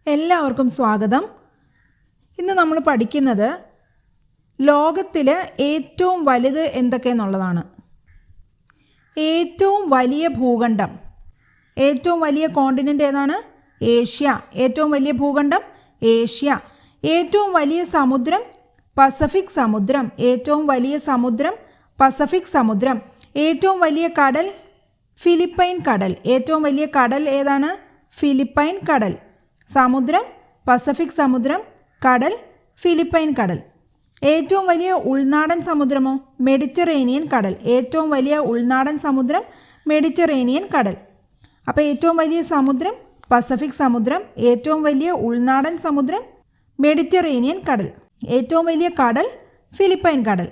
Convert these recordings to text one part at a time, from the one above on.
എല്ലാവർക്കും സ്വാഗതം. ഇന്ന് നമ്മൾ പഠിക്കുന്നത് ലോകത്തിൽ ഏറ്റവും വലുത് എന്തൊക്കെയെന്നുള്ളതാണ്. ഏറ്റവും വലിയ ഭൂഖണ്ഡം, ഏറ്റവും വലിയ കോണ്ടിനെൻ്റ് ഏതാണ്? ഏഷ്യ. ഏറ്റവും വലിയ ഭൂഖണ്ഡം ഏഷ്യ. ഏറ്റവും വലിയ സമുദ്രം പസഫിക് സമുദ്രം. ഏറ്റവും വലിയ സമുദ്രം പസഫിക് സമുദ്രം. ഏറ്റവും വലിയ കടൽ ഫിലിപ്പൈൻ കടൽ. ഏറ്റവും വലിയ കടൽ ഏതാണ്? ഫിലിപ്പൈൻ കടൽ. സമുദ്രം പസഫിക് സമുദ്രം, കടൽ ഫിലിപ്പൈൻ കടൽ. ഏറ്റവും വലിയ ഉൾനാടൻ സമുദ്രമോ? മെഡിറ്ററേനിയൻ കടൽ. ഏറ്റവും വലിയ ഉൾനാടൻ സമുദ്രം മെഡിറ്ററേനിയൻ കടൽ. അപ്പോൾ ഏറ്റവും വലിയ സമുദ്രം പസഫിക് സമുദ്രം, ഏറ്റവും വലിയ ഉൾനാടൻ സമുദ്രം മെഡിറ്ററേനിയൻ കടൽ, ഏറ്റവും വലിയ കടൽ ഫിലിപ്പൈൻ കടൽ.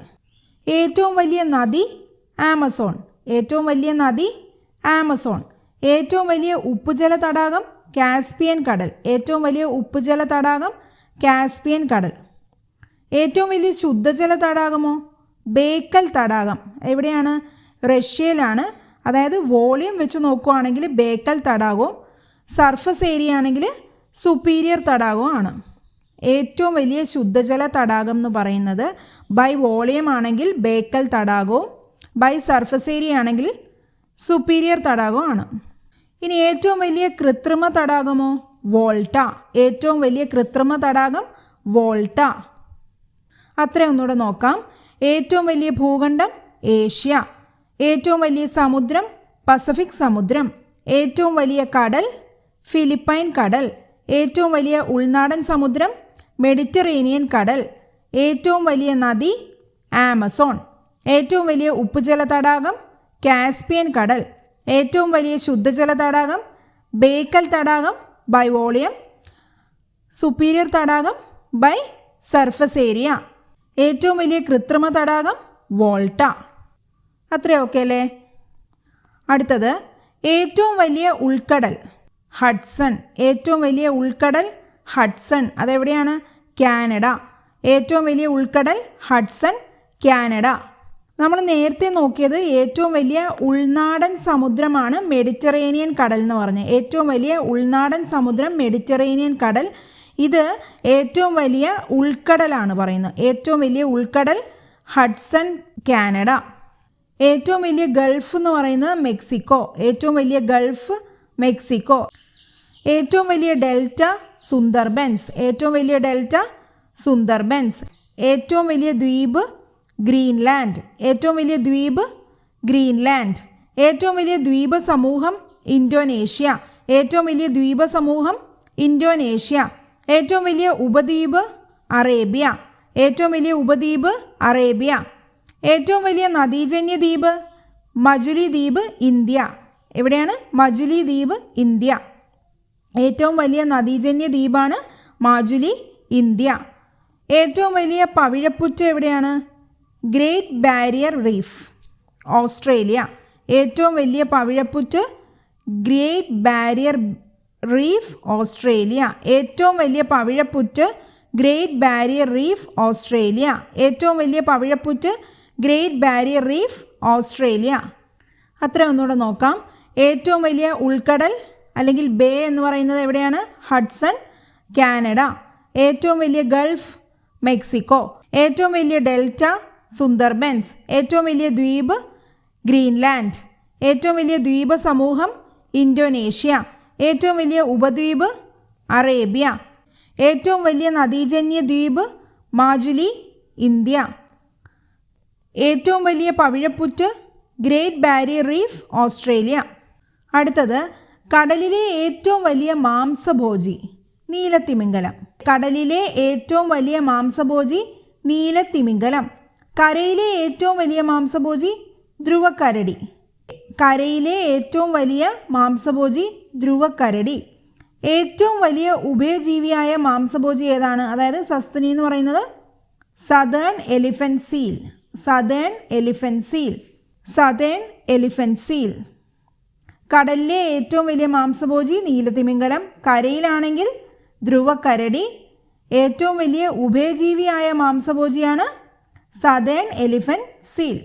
ഏറ്റവും വലിയ നദി ആമസോൺ. ഏറ്റവും വലിയ നദി ആമസോൺ. ഏറ്റവും വലിയ ഉപ്പുജല തടാകം കാസ്പിയൻ കടൽ. ഏറ്റവും വലിയ ഉപ്പുജല തടാകം കാസ്പിയൻ കടൽ. ഏറ്റവും വലിയ ശുദ്ധജല തടാകമോ? ബേക്കൽ തടാകം. എവിടെയാണ്? റഷ്യയിലാണ്. അതായത് വോളിയം വെച്ച് നോക്കുകയാണെങ്കിൽ ബേക്കൽ തടാകവും സർഫസ് ഏരിയ ആണെങ്കിൽ സുപ്പീരിയർ തടാകവും ആണ്. ഏറ്റവും വലിയ ശുദ്ധജല തടാകം എന്ന് പറയുന്നത് ബൈ വോളിയം ആണെങ്കിൽ ബേക്കൽ തടാകവും ബൈ സർഫസ് ഏരിയ ആണെങ്കിൽ സുപ്പീരിയർ തടാകവും ആണ്. ഇനി ഏറ്റവും വലിയ കൃത്രിമ തടാകമോ? വോൾട്ട. ഏറ്റവും വലിയ കൃത്രിമ തടാകം വോൾട്ട. അത്രയൊന്നുകൂടെ നോക്കാം. ഏറ്റവും വലിയ ഭൂഖണ്ഡം ഏഷ്യ. ഏറ്റവും വലിയ സമുദ്രം പസഫിക് സമുദ്രം. ഏറ്റവും വലിയ കടൽ ഫിലിപ്പൈൻ കടൽ. ഏറ്റവും വലിയ ഉൾനാടൻ സമുദ്രം മെഡിറ്ററേനിയൻ കടൽ. ഏറ്റവും വലിയ നദി ആമസോൺ. ഏറ്റവും വലിയ ഉപ്പുജല തടാകം കാസ്പിയൻ കടൽ. ഏറ്റവും വലിയ ശുദ്ധജല തടാകം ബേക്കൽ തടാകം ബൈ വോളിയം, സുപ്പീരിയർ തടാകം ബൈ സർഫസ് ഏരിയ. ഏറ്റവും വലിയ കൃത്രിമ തടാകം വോൾട്ട. അത്രയൊക്കെ അല്ലേ? അടുത്തത് ഏറ്റവും വലിയ ഉൾക്കടൽ ഹഡ്സൺ. ഏറ്റവും വലിയ ഉൾക്കടൽ ഹഡ്സൺ. അതെവിടെയാണ്? കാനഡ. ഏറ്റവും വലിയ ഉൾക്കടൽ ഹഡ്സൺ, കാനഡ. നമ്മൾ നേരത്തെ നോക്കിയത് ഏറ്റവും വലിയ ഉൾനാടൻ സമുദ്രമാണ് മെഡിറ്ററേനിയൻ കടൽ എന്ന് പറഞ്ഞത്. ഏറ്റവും വലിയ ഉൾനാടൻ സമുദ്രം മെഡിറ്ററേനിയൻ കടൽ. ഇത് ഏറ്റവും വലിയ ഉൾക്കടലാണ് പറയുന്നത്. ഏറ്റവും വലിയ ഉൾക്കടൽ ഹഡ്സൺ, കാനഡ. ഏറ്റവും വലിയ ഗൾഫ് എന്ന് പറയുന്നത് മെക്സിക്കോ. ഏറ്റവും വലിയ ഗൾഫ് മെക്സിക്കോ. ഏറ്റവും വലിയ ഡെൽറ്റ സുന്ദർബൻസ്. ഏറ്റവും വലിയ ഡെൽറ്റ സുന്ദർബൻസ്. ഏറ്റവും വലിയ ദ്വീപ് ഗ്രീൻലാൻഡ്. ഏറ്റവും വലിയ ദ്വീപ് ഗ്രീൻലാൻഡ്. ഏറ്റവും വലിയ ദ്വീപ സമൂഹം ഇന്തോനേഷ്യ. ഏറ്റവും വലിയ ദ്വീപ സമൂഹം ഇന്തോനേഷ്യ. ഏറ്റവും വലിയ ഉപദ്വീപ് അറേബ്യ. ഏറ്റവും വലിയ ഉപദ്വീപ് അറേബ്യ. ഏറ്റവും വലിയ നദീജന്യ ദ്വീപ് മജുലി ദ്വീപ്, ഇന്ത്യ. എവിടെയാണ്? മജുലി ദ്വീപ്, ഇന്ത്യ. ഏറ്റവും വലിയ നദീജന്യ ദ്വീപാണ് മാജുലി, ഇന്ത്യ. ഏറ്റവും വലിയ പവിഴപ്പുറ്റ് എവിടെയാണ്? Great barrier reef, Australia. ഏറ്റവും വലിയ പവിഴപ്പുറ്റ് ഗ്രേറ്റ് ബാരിയർ റീഫ്, ഓസ്ട്രേലിയ. ഏറ്റവും വലിയ പവിഴപ്പുറ്റ് ഗ്രേറ്റ് ബാരിയർ റീഫ്, ഓസ്ട്രേലിയ. ഏറ്റവും വലിയ പവിഴപ്പുറ്റ് ഗ്രേറ്റ് ബാരിയർ റീഫ്, ഓസ്ട്രേലിയ. അത്ര ഒന്നുകൂടെ നോക്കാം. ഏറ്റവും വലിയ ഉൾക്കടൽ അല്ലെങ്കിൽ ബേ എന്ന് പറയുന്നത് എവിടെയാണ്? Hudson, Canada. ഏറ്റവും വലിയ ഗൾഫ് മെക്സിക്കോ. ഏറ്റവും വലിയ ഡെൽറ്റ സുന്ദർബൻസ്. ഏറ്റവും വലിയ ദ്വീപ് ഗ്രീൻലാൻഡ്. ഏറ്റവും വലിയ ദ്വീപ സമൂഹം ഇന്തോനേഷ്യ. ഏറ്റവും വലിയ ഉപദ്വീപ് അറേബ്യ. ഏറ്റവും വലിയ നദീജന്യ ദ്വീപ് മാജുലി, ഇന്ത്യ. ഏറ്റവും വലിയ പവിഴപ്പുറ്റ് ഗ്രേറ്റ് ബാരിയർ റീഫ്, ഓസ്ട്രേലിയ. അടുത്തത് കടലിലെ ഏറ്റവും വലിയ മാംസഭോജി നീലത്തിമിംഗലം. കടലിലെ ഏറ്റവും വലിയ മാംസഭോജി നീലത്തിമിംഗലം. കരയിലെ ഏറ്റവും വലിയ മാംസഭോജി ധ്രുവക്കരടി. കരയിലെ ഏറ്റവും വലിയ മാംസഭോജി ധ്രുവക്കരടി. ഏറ്റവും വലിയ ഉഭയജീവിയായ മാംസഭോജി ഏതാണ്? അതായത് സസ്തനി എന്ന് പറയുന്നത് southern elephant seal. Southern elephant seal. Southern elephant seal. കടലിലെ ഏറ്റവും വലിയ മാംസഭോജി നീലത്തിമിംഗലം. കരയിലാണെങ്കിൽ ധ്രുവക്കരടി. ഏറ്റവും വലിയ ഉഭയജീവിയായ മാംസഭോജിയാണ് സതേൺ എലിഫന്റ് സീൽ.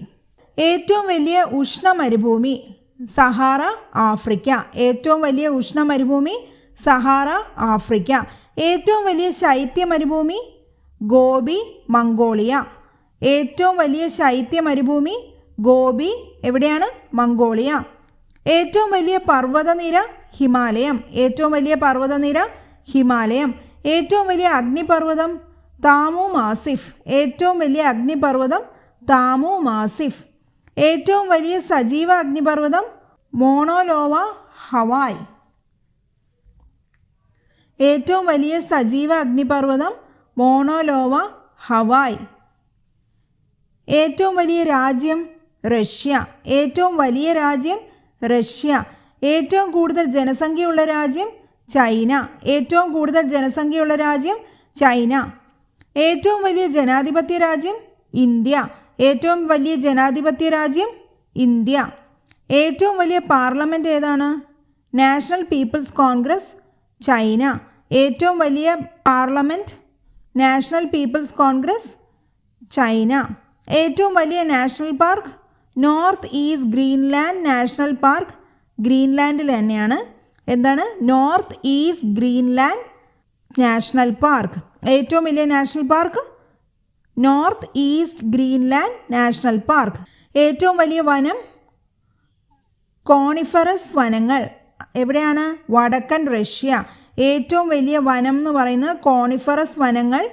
ഏറ്റവും വലിയ ഉഷ്ണ മരുഭൂമി സഹാറ, ആഫ്രിക്ക. ഏറ്റവും വലിയ ഉഷ്ണ മരുഭൂമി സഹാറ ആഫ്രിക്ക. ഏറ്റവും വലിയ ശൈത്യ മരുഭൂമി ഗോബി മംഗോളിയ. ഏറ്റവും വലിയ ശൈത്യ മരുഭൂമി ഗോബി എവിടെയാണ്? മംഗോളിയ. ഏറ്റവും വലിയ പർവ്വതനിര ഹിമാലയം. ഏറ്റവും വലിയ പർവ്വതനിര ഹിമാലയം. ഏറ്റവും വലിയ അഗ്നിപർവ്വതം താമു മാസിഫ്. ഏറ്റവും വലിയ അഗ്നിപർവ്വതം താമു മാസിഫ്. ഏറ്റവും വലിയ സജീവ അഗ്നിപർവ്വതം മോണോലോവ ഹവായ്. ഏറ്റവും വലിയ സജീവ അഗ്നിപർവ്വതം മോണോലോവ ഹവായ്. ഏറ്റവും വലിയ രാജ്യം റഷ്യ. ഏറ്റവും വലിയ രാജ്യം റഷ്യ. ഏറ്റവും കൂടുതൽ ജനസംഖ്യയുള്ള രാജ്യം ചൈന. ഏറ്റവും കൂടുതൽ ജനസംഖ്യയുള്ള രാജ്യം ചൈന. ഏറ്റവും വലിയ ജനാധിപത്യ രാജ്യം ഇന്ത്യ. ഏറ്റവും വലിയ ജനാധിപത്യ രാജ്യം ഇന്ത്യ. ഏറ്റവും വലിയ പാർലമെൻറ്റ് ഏതാണ്? National people's congress China. ഏറ്റവും വലിയ parliament national people's congress China. ഏറ്റവും വലിയ national park north east Greenland national park. ഗ്രീൻലാൻഡിൽ തന്നെയാണ്. എന്താണ്? North east Greenland national park. ഏറ്റവും വലിയ national park north east Greenland national park. ഏറ്റവും വലിയ വനം കോണിഫറസ് വനങ്ങൾ. എവിടെയാണ്? വടക്കൻ റഷ്യ. ഏറ്റവും വലിയ വനം എന്ന് പറയുന്നത് കോണിഫറസ് വനങ്ങൾ,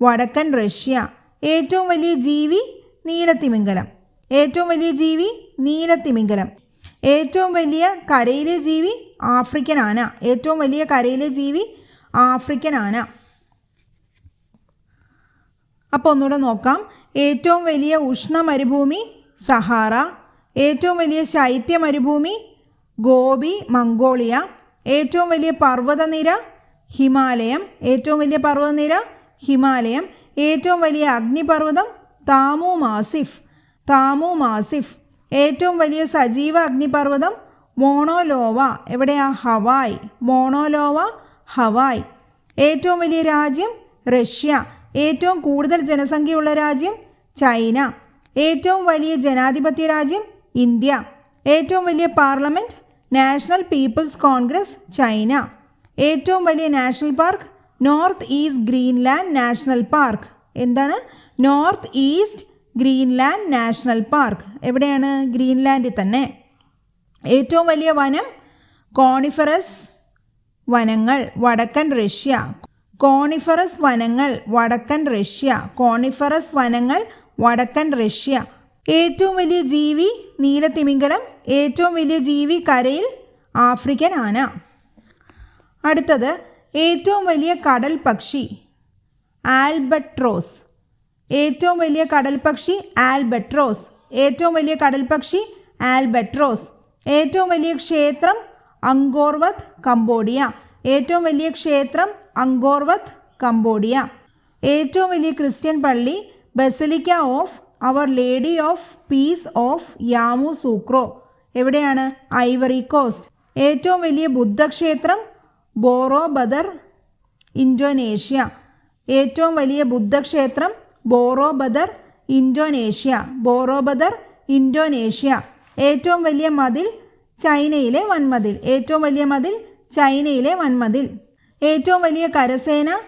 വടക്കൻ റഷ്യ. ഏറ്റവും വലിയ ജീവി നീലത്തിമിംഗലം. ഏറ്റവും വലിയ ജീവി നീലത്തിമിംഗലം. ഏറ്റവും വലിയ കരയിലെ ജീവി ആഫ്രിക്കൻ ആന. ഏറ്റവും വലിയ കരയിലെ ജീവി ആഫ്രിക്കൻ ആന. അപ്പോൾ ഒന്നുകൂടെ നോക്കാം. ഏറ്റവും വലിയ ഉഷ്ണ മരുഭൂമി സഹാറ. ഏറ്റവും വലിയ ശൈത്യ മരുഭൂമി ഗോബി മംഗോളിയ. ഏറ്റവും വലിയ പർവ്വതനിര ഹിമാലയം. ഏറ്റവും വലിയ പർവ്വതനിര ഹിമാലയം. ഏറ്റവും വലിയ അഗ്നിപർവ്വതം താമു മാസിഫ്. താമു മാസിഫ്. ഏറ്റവും വലിയ സജീവ അഗ്നിപർവ്വതം മോണോലോവ. എവിടെയാ? ഹവായ്. മോണോലോവ ഹവായ്. ഏറ്റവും വലിയ രാജ്യം റഷ്യ. ഏറ്റവും കൂടുതൽ ജനസംഖ്യയുള്ള രാജ്യം ചൈന. ഏറ്റവും വലിയ ജനാധിപത്യ രാജ്യം ഇന്ത്യ. ഏറ്റവും വലിയ parliament national people's congress China. ഏറ്റവും വലിയ national park north east Greenland national park. എന്താണ്? North east Greenland national park. എവിടെയാണ്? ഗ്രീൻലാൻഡിൽ തന്നെ. ഏറ്റവും വലിയ വനം കോണിഫറസ് വനങ്ങൾ, വടക്കൻ റഷ്യ. കോണിഫറസ് വനങ്ങൾ, വടക്കൻ റഷ്യ. കോണിഫറസ് വനങ്ങൾ, വടക്കൻ റഷ്യ. ഏറ്റവും വലിയ ജീവി നീലത്തിമിംഗലം. ഏറ്റവും വലിയ ജീവി കരയിൽ ആഫ്രിക്കൻ ആന. അടുത്തത് ഏറ്റവും വലിയ കടൽ പക്ഷി ആൽബട്രോസ്. ഏറ്റവും വലിയ കടൽ പക്ഷി ആൽബട്രോസ്. ഏറ്റവും വലിയ കടൽ പക്ഷി ആൽബട്രോസ്. ഏറ്റവും വലിയ ക്ഷേത്രം അങ്കോർവത്ത് കംബോഡിയ. ഏറ്റവും വലിയ ക്ഷേത്രം അങ്കോർവത്ത് കംബോഡിയ. ഏറ്റവും വലിയ ക്രിസ്ത്യൻ പള്ളി basilica of our lady of peace of Yamoussoukro. എവിടെയാണ്? Ivory Coast. ഏറ്റവും വലിയ ബുദ്ധക്ഷേത്രം ബോറോബദർ ഇന്തോനേഷ്യ. ഏറ്റവും വലിയ ബുദ്ധക്ഷേത്രം ബോറോബദർ ഇന്തോനേഷ്യ. ബോറോബദർ ഇന്തോനേഷ്യ. ഏറ്റവും വലിയ മതിൽ ചൈനയിലെ വൻമതിൽ. ഏറ്റവും വലിയ മതിൽ ചൈനയിലെ വൻമതിൽ. ഏറ്റവും വലിയ കരസേന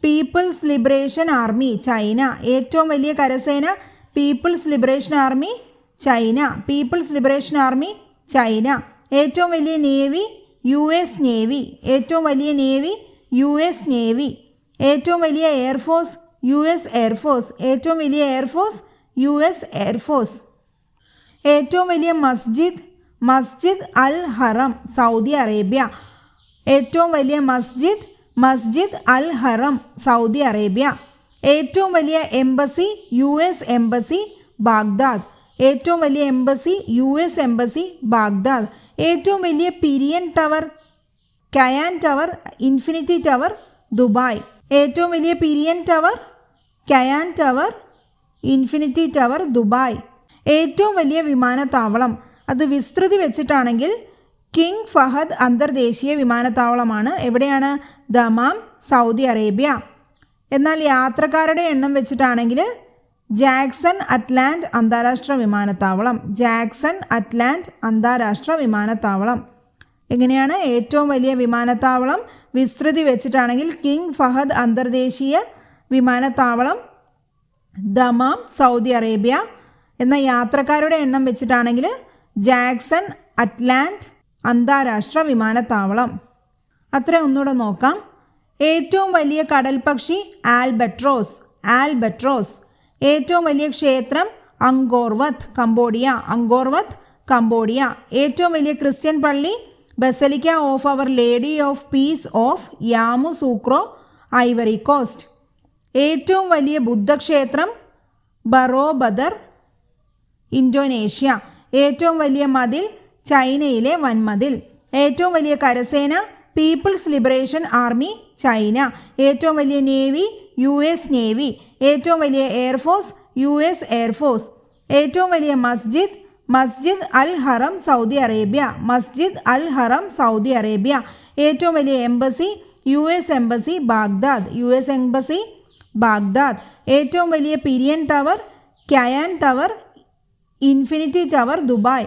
പീപ്പിൾസ് ലിബറേഷൻ ആർമി ചൈന. ഏറ്റവും വലിയ കരസേന people's liberation army China. People's liberation army China. ഏറ്റവും വലിയ നേവി യു എസ് നേവി. ഏറ്റവും വലിയ നേവി യു എസ് നേവി. ഏറ്റവും വലിയ എയർഫോഴ്സ് യു എസ് എയർഫോഴ്സ്. ഏറ്റവും വലിയ എയർഫോഴ്സ് യു എസ് എയർഫോഴ്സ്. ഏറ്റവും വലിയ മസ്ജിദ് Masjid al Haram Saudi Arabia. ഏറ്റവും വലിയ മസ്ജിദ് Masjid al Haram Saudi Arabia. ഏറ്റവും വലിയ embassy U S embassy Baghdad. ഏറ്റവും വലിയ embassy U S embassy Baghdad. ഏറ്റവും വലിയ പിരിയൻ tower Cayan tower Infinity tower Dubai. ഏറ്റവും വലിയ പിരിയൻ tower Cayan tower Infinity tower Dubai. ഏറ്റവും വലിയ വിമാനത്താവളം അത് വിസ്തൃതി വെച്ചിട്ടാണെങ്കിൽ കിങ് ഫഹദ് അന്തർദേശീയ വിമാനത്താവളമാണ്. എവിടെയാണ്? Dammam Saudi Arabia. എന്നാൽ യാത്രക്കാരുടെ എണ്ണം വെച്ചിട്ടാണെങ്കിൽ ജാക്സൺ അറ്റ്ലാന്റ് അന്താരാഷ്ട്ര വിമാനത്താവളം. ജാക്സൺ അറ്റ്ലാന്റ് അന്താരാഷ്ട്ര വിമാനത്താവളം. എങ്ങനെയാണ്? ഏറ്റവും വലിയ വിമാനത്താവളം വിസ്തൃതി വെച്ചിട്ടാണെങ്കിൽ കിങ് ഫഹദ് അന്തർദേശീയ വിമാനത്താവളം, ദമാം, സൗദി അറേബ്യ. എന്ന യാത്രക്കാരുടെ എണ്ണം വെച്ചിട്ടാണെങ്കിൽ ജാക്സൺ അറ്റ്ലാന്റ് അന്താരാഷ്ട്ര വിമാനത്താവളം. അത്ര ഒന്നുകൂടെ നോക്കാം. ഏറ്റവും വലിയ കടൽ പക്ഷി ആൽബട്രോസ്. ആൽബട്രോസ്. ഏറ്റവും വലിയ ക്ഷേത്രം അങ്കോർവത്ത്, കംബോഡിയ. അങ്കോർവത്ത്, കംബോഡിയ. ഏറ്റവും വലിയ ക്രിസ്ത്യൻ പള്ളി basilica of our lady of peace of Yamoussoukro, Ivory Coast. ഏറ്റവും വലിയ ബുദ്ധക്ഷേത്രം ബറോബദർ, ഇന്തോനേഷ്യ. ഏറ്റവും വലിയ മതിൽ ചൈനയിലെ വൻമതിൽ. ഏറ്റവും വലിയ കരസേന പീപ്പിൾസ് ലിബറേഷൻ ആർമി, ചൈന. ഏറ്റവും വലിയ നേവി US നേവി. ഏറ്റവും വലിയ എയർഫോഴ്സ് US എയർഫോഴ്സ്. ഏറ്റവും വലിയ മസ്ജിദ് Masjid al Haram, Saudi Arabia. Masjid al Haram, Saudi Arabia. ഏറ്റവും വലിയ embassy US embassy, Baghdad. US embassy, Baghdad. ഏറ്റവും വലിയ പിരിയൻ tower Cayan tower, Infinity tower, Dubai.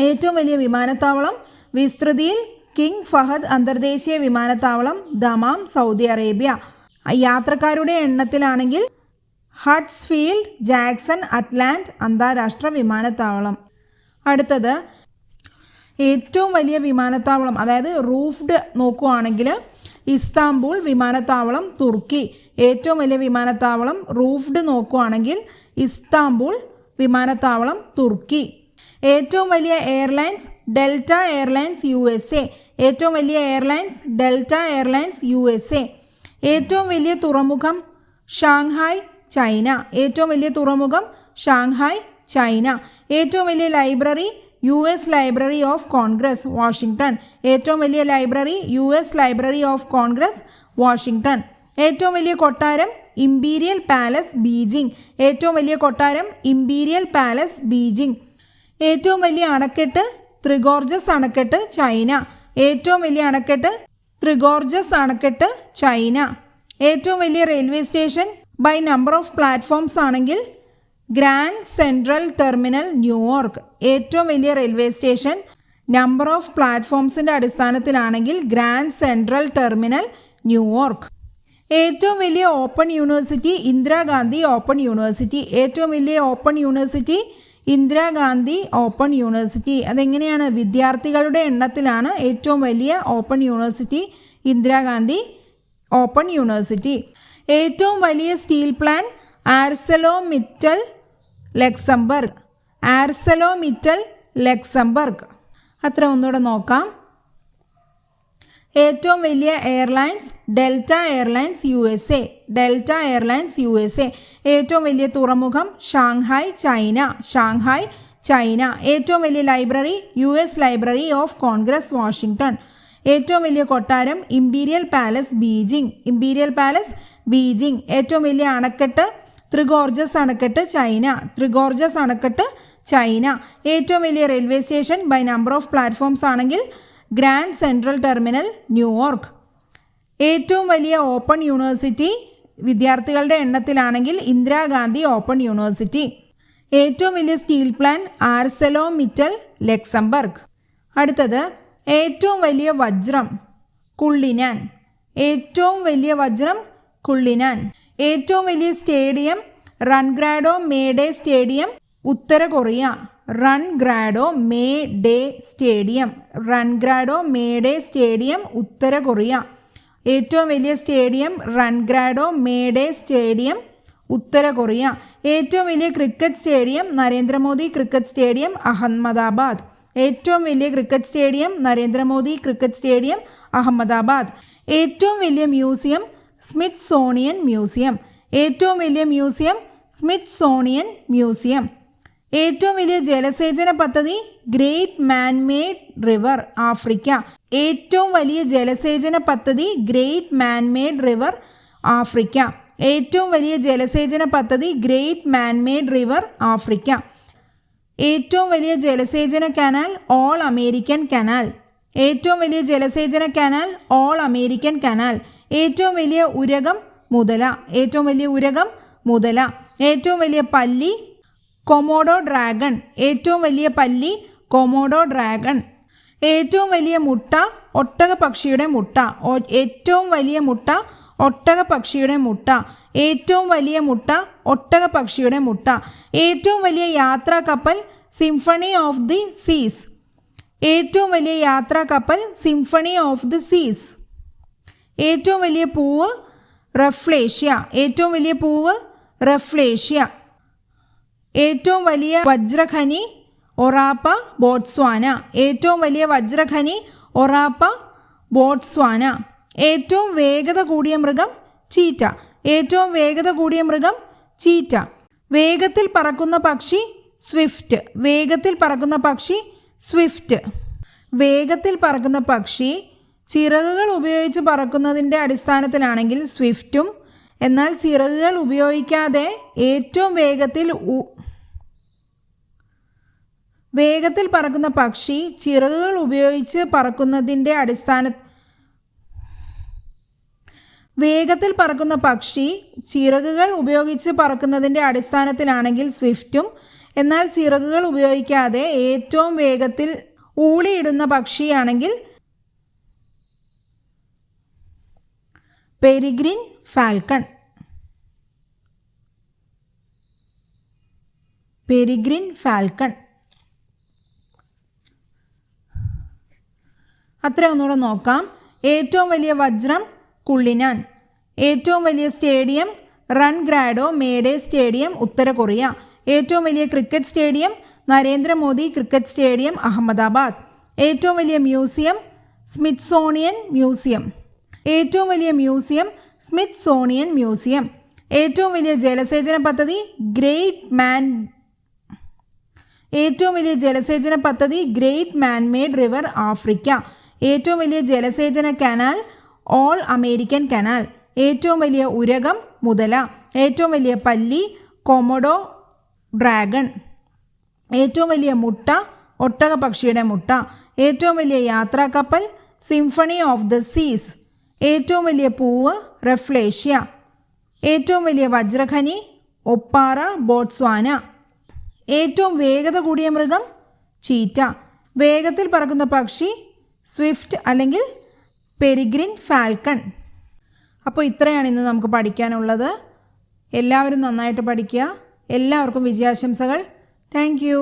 ഏറ്റവും വലിയ വിമാനത്താവളം വിസ്തൃതിയിൽ കിങ് ഫഹദ് അന്തർദേശീയ വിമാനത്താവളം, ദമാം, സൗദി അറേബ്യ. യാത്രക്കാരുടെ എണ്ണത്തിലാണെങ്കിൽ ഹഡ്സ്ഫീൽഡ്, ജാക്സൺ അറ്റ്ലാന്റ് അന്താരാഷ്ട്ര വിമാനത്താവളം. അടുത്തത് ഏറ്റവും വലിയ വിമാനത്താവളം, അതായത് റൂഫ്ഡ് നോക്കുവാണെങ്കിൽ ഇസ്താംബൂൾ വിമാനത്താവളം, തുർക്കി. ഏറ്റവും വലിയ വിമാനത്താവളം റൂഫ്ഡ് നോക്കുവാണെങ്കിൽ ഇസ്താംബൂൾ വിമാനത്താവളം, തുർക്കി. ഏറ്റവും വലിയ എയർലൈൻസ് ഡെൽറ്റ എയർലൈൻസ് USA. ഏറ്റവും വലിയ എയർലൈൻസ് ഡെൽറ്റ എയർലൈൻസ് USA. ഏറ്റവും വലിയ തുറമുഖം ഷാങ്ഹായ്, ചൈന. ഏറ്റവും വലിയ തുറമുഖം ഷാങ്ഹായ്, ചൈന. ഏറ്റവും വലിയ library US library of Congress, Washington. ഏറ്റവും വലിയ library US library of Congress, Washington. ഏറ്റവും വലിയ കൊട്ടാരം ഇമ്പീരിയൽ പാലസ്, ബീജിംഗ്. ഏറ്റവും വലിയ കൊട്ടാരം ഇമ്പീരിയൽ പാലസ്, ബീജിംഗ്. ഏറ്റവും വലിയ അണക്കെട്ട് ത്രിഗോർജസ് അണക്കെട്ട്, ചൈന. ഏറ്റവും വലിയ അണക്കെട്ട് ത്രിഗോർജസ് അണക്കെട്ട്, ചൈന. ഏറ്റവും വലിയ railway station by number of platforms ആണെങ്കിൽ ഗ്രാൻഡ് സെൻട്രൽ ടെർമിനൽ, ന്യൂയോർക്ക്. ഏറ്റവും വലിയ railway station number of പ്ലാറ്റ്ഫോംസിൻ്റെ അടിസ്ഥാനത്തിലാണെങ്കിൽ grand central terminal, New York. ഏറ്റവും വലിയ open university Indira Gandhi open university. ഏറ്റവും വലിയ open university Indira Gandhi open university. അതെങ്ങനെയാണ്? വിദ്യാർത്ഥികളുടെ എണ്ണത്തിലാണ് ഏറ്റവും വലിയ open university Indira Gandhi open university. ഏറ്റവും വലിയ സ്റ്റീൽ പ്ലാന്റ് ആർസെലോമിറ്റൽ, ലക്സംബർഗ്. ആർസെലോമിറ്റൽ, ലക്സംബർഗ്. അത്ര ഒന്നുകൂടെ നോക്കാം. ഏറ്റവും വലിയ airlines delta airlines USA. Delta airlines USA. ഏറ്റവും വലിയ തുറമുഖം ഷാങ്ഹായ്, ചൈന. Shanghai, China. ഏറ്റവും വലിയ library US library of Congress, Washington. ഏറ്റവും വലിയ കൊട്ടാരം imperial palace, Beijing. Imperial palace, Beijing. ഏറ്റവും വലിയ അണക്കെട്ട് ത്രിഗോർജസ് അണക്കെട്ട്, ചൈന. ത്രിഗോർജസ് അണക്കെട്ട്, ചൈന. ഏറ്റവും വലിയ railway station by number of platforms ആണെങ്കിൽ ഗ്രാൻഡ് സെൻട്രൽ ടെർമിനൽ, ന്യൂയോർക്ക്. ഏറ്റവും വലിയ ഓപ്പൺ യൂണിവേഴ്സിറ്റി വിദ്യാർത്ഥികളുടെ എണ്ണത്തിലാണെങ്കിൽ ഇന്ദിരാഗാന്ധി ഓപ്പൺ യൂണിവേഴ്സിറ്റി. ഏറ്റവും വലിയ സ്റ്റീൽ പ്ലാന്റ് ആർസെലോമിറ്റൽ, ലക്സംബർഗ്. അടുത്തത് ഏറ്റവും വലിയ വജ്രം കുള്ളിനാൻ. ഏറ്റവും വലിയ വജ്രം കുള്ളിനാൻ. ഏറ്റവും വലിയ സ്റ്റേഡിയം റൺഗ്രാഡോ മേഡേ സ്റ്റേഡിയം, ഉത്തര Korea. റൺഗ്രാഡോ mayday stadium. റൺഗ്രാഡോ mayday stadium, ഉത്തര കൊറിയ. ഏറ്റവും വലിയ സ്റ്റേഡിയം റൺഗ്രാഡോ മേഡേ സ്റ്റേഡിയം, ഉത്തര കൊറിയ. ഏറ്റവും വലിയ cricket stadium Narendra Modi cricket stadium, Ahmedabad. ഏറ്റവും വലിയ cricket stadium Narendra Modi cricket stadium, Ahmedabad. ഏറ്റവും വലിയ മ്യൂസിയം സ്മിത്സോണിയൻ മ്യൂസിയം. ഏറ്റവും വലിയ മ്യൂസിയം സ്മിത്സോണിയൻ മ്യൂസിയം. ഏറ്റവും വലിയ ജലസേചന പദ്ധതി ഗ്രേറ്റ് മാൻമെയ്ഡ് റിവർ, ആഫ്രിക്ക. ഏറ്റവും വലിയ ജലസേചന പദ്ധതി ഗ്രേറ്റ് മാൻമെയ്ഡ് റിവർ, ആഫ്രിക്ക. ഏറ്റവും വലിയ ജലസേചന പദ്ധതി ഗ്രേറ്റ് മാൻമെയ്ഡ് റിവർ, ആഫ്രിക്ക. ഏറ്റവും വലിയ ജലസേചന കനാൽ ഓൾ അമേരിക്കൻ കനാൽ. ഏറ്റവും വലിയ ജലസേചന കനാൽ ഓൾ അമേരിക്കൻ കനാൽ. ഏറ്റവും വലിയ ഉരകം മുതല. ഏറ്റവും വലിയ ഉരകം മുതല. ഏറ്റവും വലിയ പല്ലി കൊമോഡോ ഡ്രാഗൺ. ഏറ്റവും വലിയ പല്ലി കൊമോഡോ ഡ്രാഗൺ. ഏറ്റവും വലിയ മുട്ട ഒട്ടകപക്ഷിയുടെ മുട്ട. ഏറ്റവും വലിയ മുട്ട ഒട്ടകപക്ഷിയുടെ മുട്ട. ഏറ്റവും വലിയ മുട്ട ഒട്ടകപക്ഷിയുടെ മുട്ട. ഏറ്റവും വലിയ യാത്രാ കപ്പൽ സിംഫണി ഓഫ് ദി സീസ്. ഏറ്റവും വലിയ യാത്രാ കപ്പൽ സിംഫണി ഓഫ് ദി സീസ്. ഏറ്റവും വലിയ പൂവ് റഫ്ലേഷ്യ. ഏറ്റവും വലിയ പൂവ് റഫ്ലേഷ്യ. ഏറ്റവും വലിയ വജ്രഖനി ഒറാപ്പ ബോട്സ്വാന. ഏറ്റവും വലിയ വജ്രഖനി ഒറാപ്പ ബോട്സ്വാന. ഏറ്റവും വേഗത കൂടിയ മൃഗം ചീറ്റ. ഏറ്റവും വേഗത കൂടിയ മൃഗം ചീറ്റ. വേഗത്തിൽ പറക്കുന്ന പക്ഷി സ്വിഫ്റ്റ്. വേഗത്തിൽ പറക്കുന്ന പക്ഷി സ്വിഫ്റ്റ്. വേഗത്തിൽ പറക്കുന്ന പക്ഷി ചിറകുകൾ ഉപയോഗിച്ച് പറക്കുന്നതിൻ്റെ അടിസ്ഥാനത്തിലാണെങ്കിൽ സ്വിഫ്റ്റും, എന്നാൽ ചിറകുകൾ ഉപയോഗിക്കാതെ ഏറ്റവും വേഗത്തിൽ പറക്കുന്ന പക്ഷി ചിറകുകൾ ഉപയോഗിച്ച് പറക്കുന്നതിൻ്റെ വേഗത്തിൽ പറക്കുന്ന പക്ഷി ചിറകുകൾ ഉപയോഗിച്ച് പറക്കുന്നതിൻ്റെ അടിസ്ഥാനത്തിലാണെങ്കിൽ സ്വിഫ്റ്റും, എന്നാൽ ചിറകുകൾ ഉപയോഗിക്കാതെ ഏറ്റവും വേഗത്തിൽ ഊളിയിടുന്ന പക്ഷിയാണെങ്കിൽ പെരിഗ്രിൻ ഫാൽക്കൺ. പെരിഗ്രിൻ ഫാൽക്കൺ. അത്ര ഒന്നുകൂടെ നോക്കാം. ഏറ്റവും വലിയ വജ്രം കുള്ളിനാൻ. ഏറ്റവും വലിയ സ്റ്റേഡിയം റൺ ഗ്രാഡോ മേഡെ സ്റ്റേഡിയം ഉത്തര കൊറിയ. ഏറ്റവും വലിയ cricket stadium Narendra Modi cricket stadium Ahmedabad. ഏറ്റവും വലിയ മ്യൂസിയം സ്മിത്സോണിയൻ മ്യൂസിയം. ഏറ്റവും വലിയ മ്യൂസിയം സ്മിത്സോണിയൻ മ്യൂസിയം. ഏറ്റവും വലിയ ജലസേചന പദ്ധതി ഗ്രേറ്റ് മാൻമേഡ് റിവർ ആഫ്രിക്ക. ഏറ്റവും വലിയ ജലസേചന കനാൽ ഓൾ അമേരിക്കൻ കനാൽ. ഏറ്റവും വലിയ ഉരകം മുതല. ഏറ്റവും വലിയ പല്ലി കൊമോഡോ ഡ്രാഗൺ. ഏറ്റവും വലിയ മുട്ട ഒട്ടകപക്ഷിയുടെ മുട്ട. ഏറ്റവും വലിയ യാത്രാ കപ്പൽ സിംഫണി ഓഫ് ദ സീസ്. ഏറ്റവും വലിയ പൂവ് റഫ്ലേഷ്യ. ഏറ്റവും വലിയ വജ്രഖനി ഒപ്പാറ ബോട്സ്വാന. ഏറ്റവും വേഗത കൂടിയ മൃഗം ചീറ്റ. വേഗത്തിൽ പറക്കുന്ന പക്ഷി സ്വിഫ്റ്റ് അല്ലെങ്കിൽ പെരിഗ്രിൻ ഫാൽക്കൺ. അപ്പോൾ ഇത്രയാണ് ഇന്ന് നമുക്ക് പഠിക്കാനുള്ളത്. എല്ലാവരും നന്നായിട്ട് പഠിക്കുക. എല്ലാവർക്കും വിജയാശംസകൾ. Thank you.